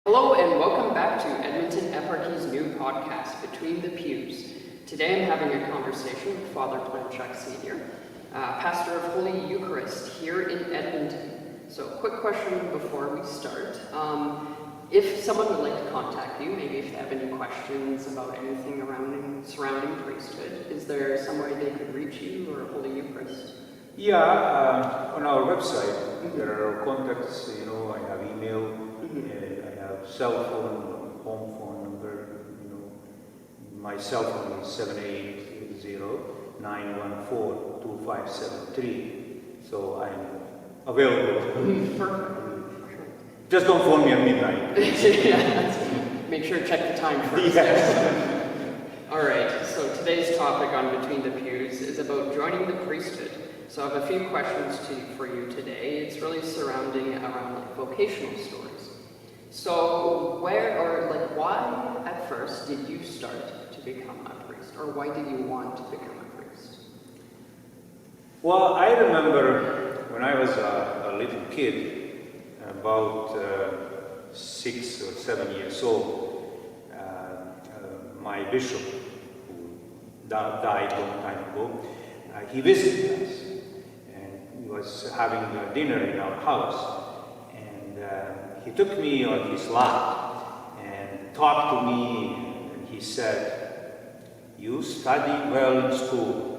Hello and welcome back to Edmonton Eparchy's new podcast, Between the Pews. Today I'm having a conversation with Father Planchak Sr., pastor of Holy Eucharist here in Edmonton. So quick question before we start. If someone would like to contact you, maybe if they have any questions about anything surrounding priesthood, is there some way they could reach you or Holy Eucharist? Yeah, on our website there are contacts, I have email, I have cell phone, home phone number, my cell phone is 780-914-2573, so I'm available. Perfect. Just don't phone me at midnight. Yeah, make sure to check the time first. Yes. All right, so today's topic on Between the Pews is about joining the priesthood. So I have a few questions for you today. It's really surrounding around vocational stories. So why at first did you start to become a priest? Or why did you want to become a priest? Well, I remember when I was a little kid, about 6 or 7 years old, my bishop, who died a long time ago, he visited us. He was having dinner in our house, and he took me on his lap and talked to me, and he said, "You study well in school,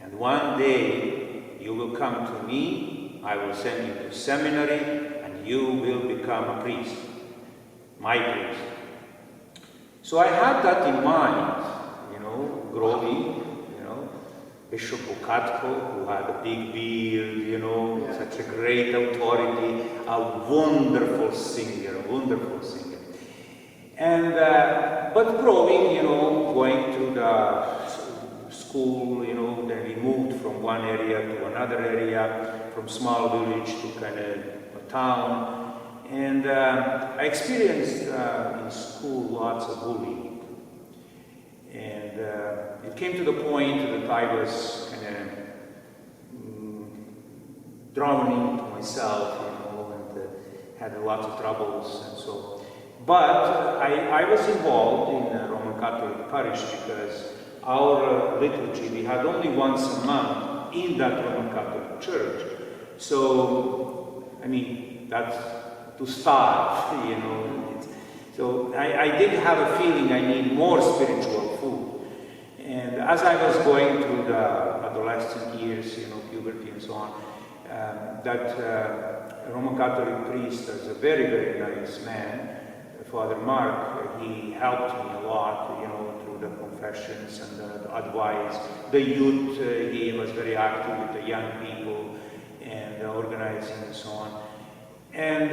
and one day you will come to me, I will send you to seminary, and you will become a priest, my priest." So I had that in mind, growing. Bishop Bukatko, who had a big beard, such a great authority, a wonderful singer. And, but growing, going to the school, then we moved from one area to another area, from small village to kind of a town. And I experienced in school lots of bullying. And it came to the point that I was kind of drowning to myself, and had lots of troubles and so. But I was involved in a Roman Catholic parish because our liturgy, we had only once a month in that Roman Catholic church. So, that's to start, So I did have a feeling I need more spiritual food. And as I was going through the adolescent years, puberty and so on, that Roman Catholic priest is a very, very nice man, Father Mark. He helped me a lot, through the confessions and the advice. The youth, he was very active with the young people and organizing and so on. And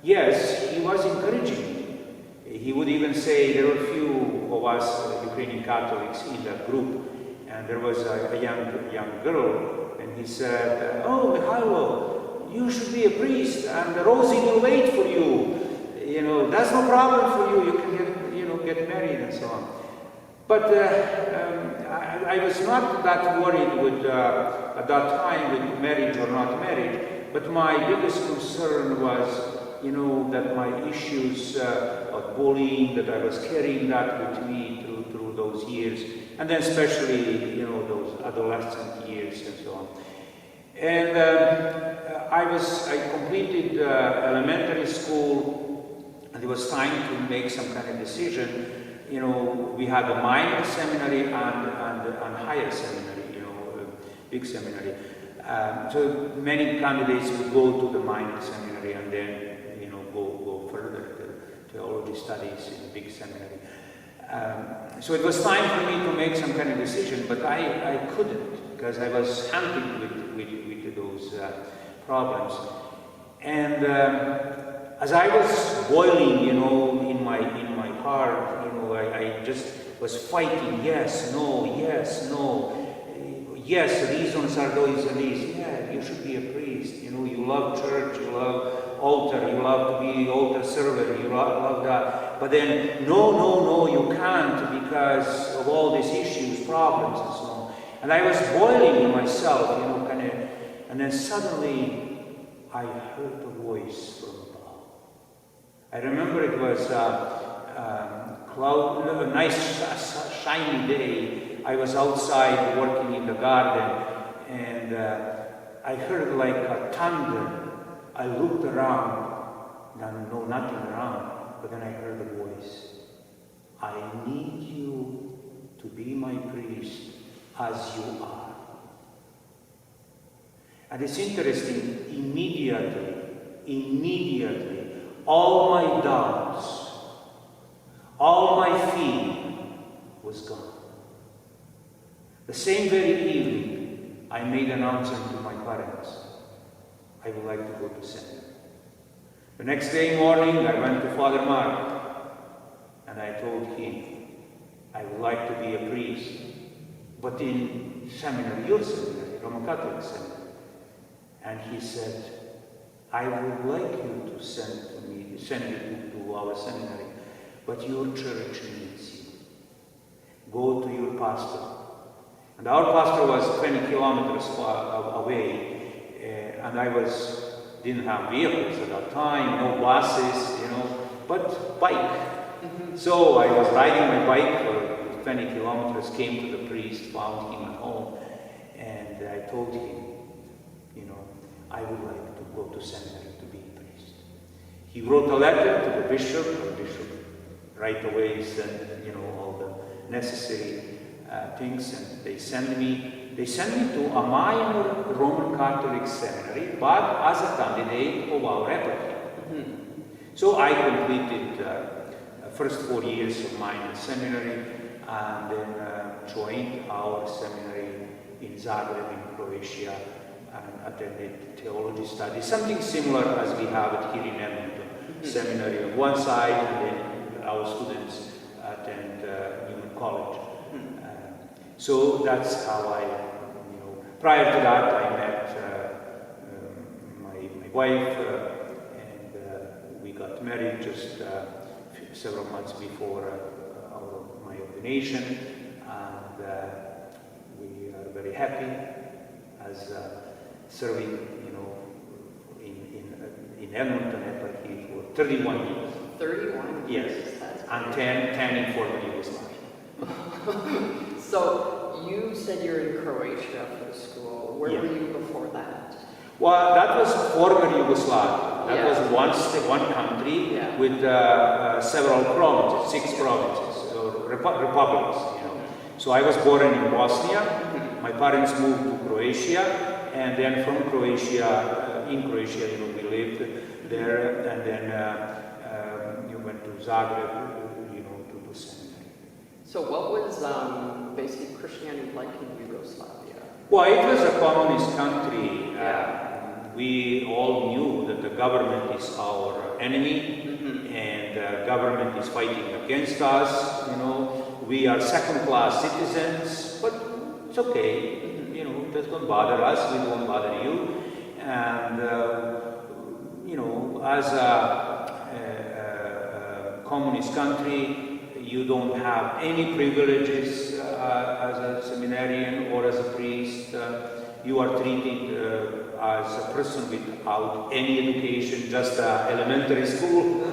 yes, he was encouraging me. He would even say there were a few of us Ukrainian Catholics in that group, and there was a young girl, and he said, "Oh, Mihailo, you should be a priest, and Rosie will wait for you. That's no problem for you. You can get married and so on." But I was not that worried with at that time with marriage or not marriage. But my biggest concern was, that my issues of bullying, that I was carrying that with me through those years, and then especially, those adolescent years and so on. And I completed elementary school, and it was time to make some kind of decision. We had a minor seminary and higher seminary, big seminary. So many candidates would go to the minor seminary and then, go further to theology studies in the big seminary. So it was time for me to make some kind of decision, but I couldn't because I was hunted with those problems. And as I was boiling, in my heart, I just was fighting. Yes, no, yes, no. Yes, reasons are those and these. Yeah, you should be a priest. You love church, you love altar, you love to be altar server, you love that. But then, no, you can't because of all these issues, problems, and so on. And I was boiling in myself, and then suddenly I heard a voice from above. I remember it was a nice shiny day. I was outside working in the garden, and I heard like a thunder. I looked around, no, nothing around, but then I heard a voice. I need you to be my priest as you are. And it's interesting, immediately, all my doubts, all my fear was gone. The same very evening, I made an announcement to my parents. I would like to go to seminary. The next day morning, I went to Father Mark, and I told him, I would like to be a priest, but in seminary, your seminary, Roman Catholic seminary. And he said, I would like you to send you to our seminary, but your church needs you. Go to your pastor. And our pastor was 20 kilometers away, and I didn't have vehicles at that time, no buses, but bike. So I was riding my bike for 20 kilometers, came to the priest, found him at home, and I told him, I would like to go to seminary to be a priest. He wrote a letter to the bishop, right away sent, all the necessary things, and they sent me to a minor Roman Catholic seminary, but as a candidate of our epoch. So I completed first 4 years of minor seminary, and then joined our seminary in Zagreb in Croatia, and attended theology studies, something similar as we have it here in Edmonton. Seminary on one side, and then our students attend Newman College. So that's how prior to that I met my wife, and we got married just several months before my ordination, and we are very happy as serving, in Edmonton Eparchy for 31 years. 31 years? Yes, and 10 in former Yugoslavia. So you said you're in Croatia for school. Where were you before that? Well, that was former Yugoslavia. That was one country with several provinces, 6 provinces, or republics. So I was born in Bosnia. My parents moved to Croatia, and then from Croatia, in Croatia, we lived there, and then you went to Zagreb, to do seminary. So what was basically Christianity like in Yugoslavia? Well, it was a communist country. We all knew that the government is our enemy, and the government is fighting against us. We are second-class citizens, but it's okay. It doesn't bother us. We don't bother you. And as a communist country, you don't have any privileges as a seminarian or as a priest. You are treated as a person without any education, just elementary school.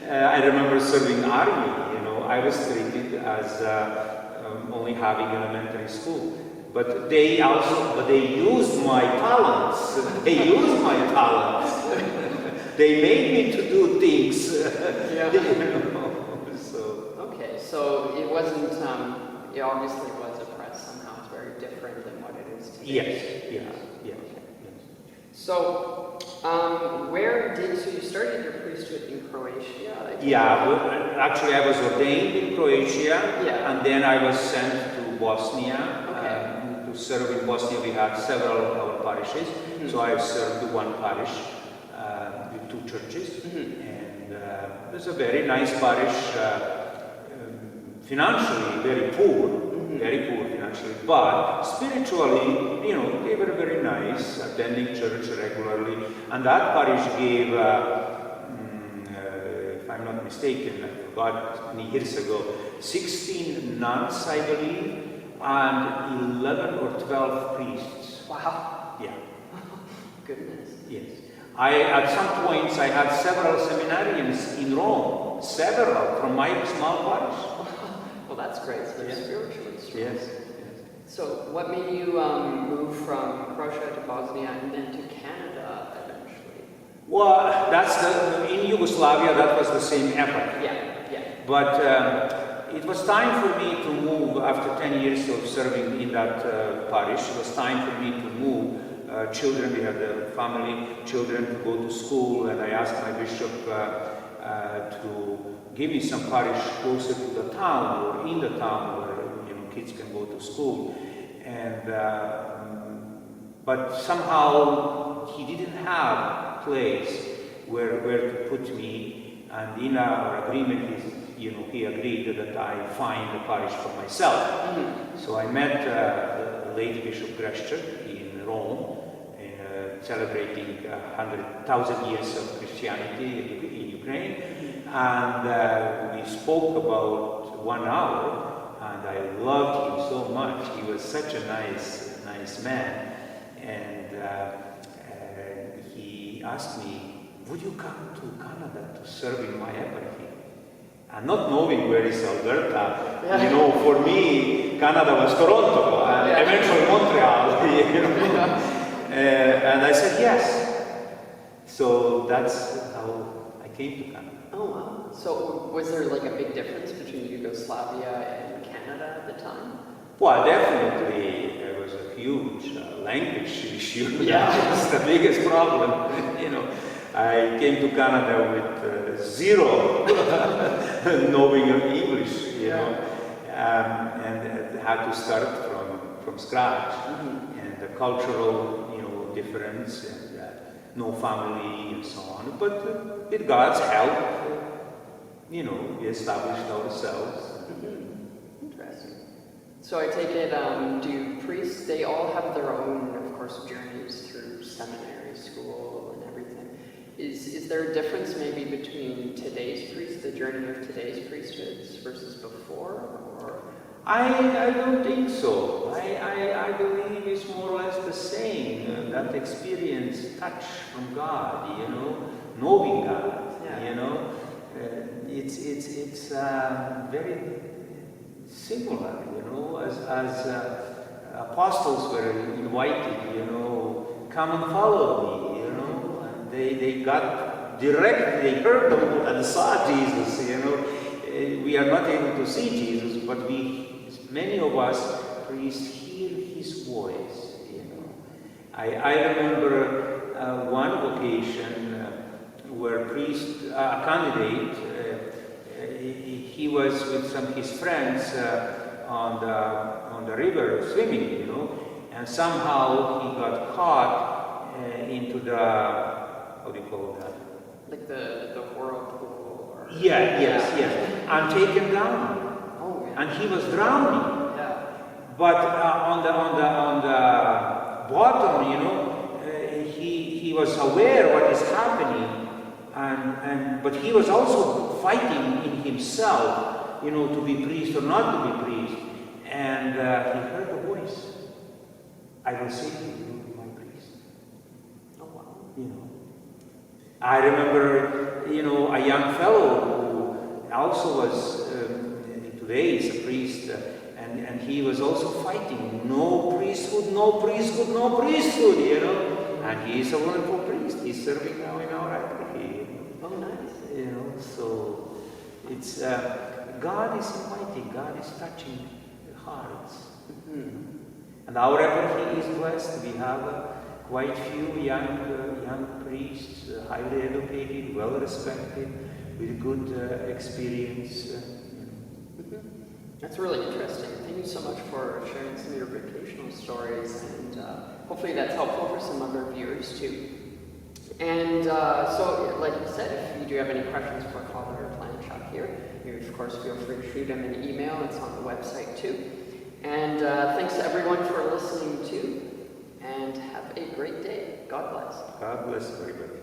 I remember serving army. I was treated as only having elementary school. But they used my talents. They made me to do things. Okay, so it wasn't. It obviously was oppressed somehow. It's very different than what it is today. Yes. So, so you started your priesthood in Croatia? Actually I was ordained in Croatia, and then I was sent to Bosnia. To serve in Bosnia, we had several our parishes. So I served one parish with 2 churches, and it was a very nice parish, financially very poor financially, but spiritually, they were very nice, attending church regularly, and that parish gave, if I'm not mistaken, I forgot many years ago, 16 nuns, I believe, and 11 or 12 priests. Wow. Yeah. Goodness. Yes. At some points, I had several seminarians in Rome, several from my small parish. Well, that's great. So they're spiritually strong. Yes. So what made you move from Croatia to Bosnia and then to Canada eventually? Well, in Yugoslavia, that was the same epoch. Yeah. But it was time for me to move after 10 years of serving in that parish. It was time for me to move. Children, we had a family, children to go to school, and I asked my bishop to give me some parish closer to the town or in the town where kids can go to school. And but somehow he didn't have a place where to put me, and in our agreement he agreed that I find a parish for myself. So I met the late Bishop Greshchuk in Rome, celebrating 100,000 years of Christianity in Ukraine, and we spoke about 1 hour, and I loved him so much. He was such a nice man, and he asked me, would you come to Canada to serve in my eparchy? And not knowing where is Alberta, for me, Canada was Toronto, and eventually Montreal, and I said yes. So that's how I came to Canada. Oh wow. So was there like a big difference between Yugoslavia and Canada at the time? Well, definitely there was a huge language issue. Yeah. That's the biggest problem. I came to Canada with zero knowing of English, and had to start from scratch. And the cultural, difference, and no family, and so on. But with God's help, we established ourselves. Interesting. So I take it, do priests, they all have their own, of course, journeys through seminary school and everything. Is there a difference maybe between today's priests, the journey of today's priesthoods versus before? Or? I don't think so. I believe it's more or less the same. That experience, touch from God, knowing God, it's very similar, as apostles were invited, come and follow me, and they got direct, they heard and saw Jesus, We are not able to see Jesus, but many of us priests hear his voice, I remember one vocation where a priest, a candidate, he was with his friends on the river swimming, and somehow he got caught into the, how do you call that? Like the whirlpool? Or... Yes, and taken down. Oh, yeah. And he was drowning. Yeah. But on the bottom, he was aware what is happening, but he was also fighting in himself, to be priest or not to be priest. And he heard a voice. I will save you, you will be my priest. Oh wow. I remember, a young fellow who also was, today is a priest, and he was also fighting, no priesthood, and he is a wonderful priest. He's serving now in our eparchy. Oh, nice. So it's, God is inviting, God is touching the hearts. And our eparchy is blessed. We have quite few young priests, highly educated, well respected, with good experience. That's really interesting. Thank you so much for sharing some of your vocational stories, and hopefully that's helpful for some other viewers too. And so, like you said, if you do have any questions for Father Planchak here, you of course feel free to shoot him an email. It's on the website too. And thanks to everyone for listening too, and have a great day. God bless. God bless everybody.